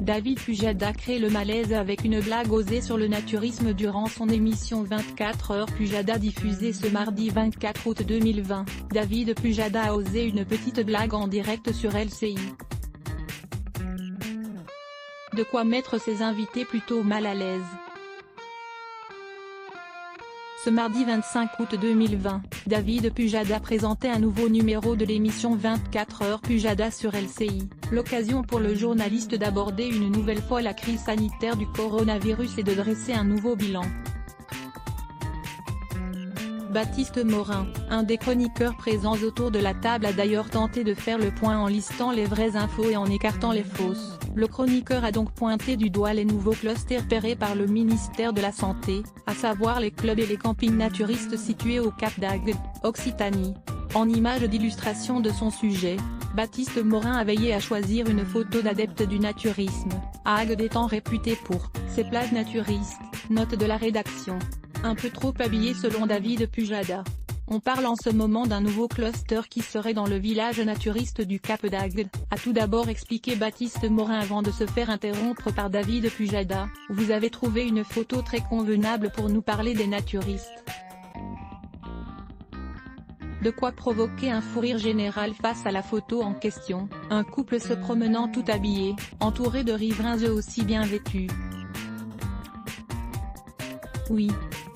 David Pujada crée le malaise avec une blague osée sur le naturisme durant son émission 24 heures Pujada diffusée ce mardi 24 août 2020. David Pujada a osé une petite blague en direct sur LCI. De quoi mettre ses invités plutôt mal à l'aise. Ce mardi 25 août 2020, David Pujada présentait un nouveau numéro de l'émission 24 heures Pujada sur LCI, l'occasion pour le journaliste d'aborder une nouvelle fois la crise sanitaire du coronavirus et de dresser un nouveau bilan. Baptiste Morin, un des chroniqueurs présents autour de la table a d'ailleurs tenté de faire le point en listant les vraies infos et en écartant les fausses. Le chroniqueur a donc pointé du doigt les nouveaux clusters repérés par le ministère de la Santé, à savoir les clubs et les campings naturistes situés au Cap d'Agde, Occitanie. En image d'illustration de son sujet, Baptiste Morin a veillé à choisir une photo d'adepte du naturisme, Agde étant réputé pour ses plages naturistes, note de la rédaction. Un peu trop habillé selon David Pujada. On parle en ce moment d'un nouveau cluster qui serait dans le village naturiste du Cap d'Agde, a tout d'abord expliqué Baptiste Morin avant de se faire interrompre par David Pujada. Vous avez trouvé une photo très convenable pour nous parler des naturistes. De quoi provoquer un fou rire général face à la photo en question, un couple se promenant tout habillé, entouré de riverains eux aussi bien vêtus. Oui.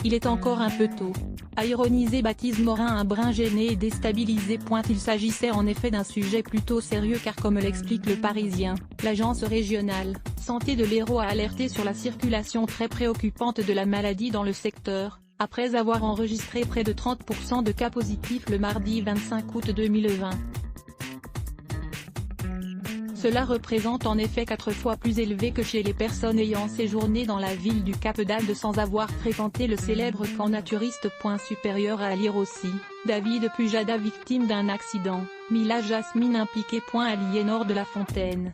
Il est encore un peu tôt, a ironisé Baptiste Morin un brin gêné et déstabilisé. Il s'agissait en effet d'un sujet plutôt sérieux car comme l'explique Le Parisien, l'agence régionale santé de l'Hérault a alerté sur la circulation très préoccupante de la maladie dans le secteur, après avoir enregistré près de 30% de cas positifs le mardi 25 août 2020. Cela représente en effet 4 fois plus élevé que chez les personnes ayant séjourné dans la ville du Cap d'Agde sans avoir fréquenté le célèbre camp naturiste. Supérieur à lire aussi, David Pujada victime d'un accident, Mila Jasmine impliquée. Aliénor de la Fontaine.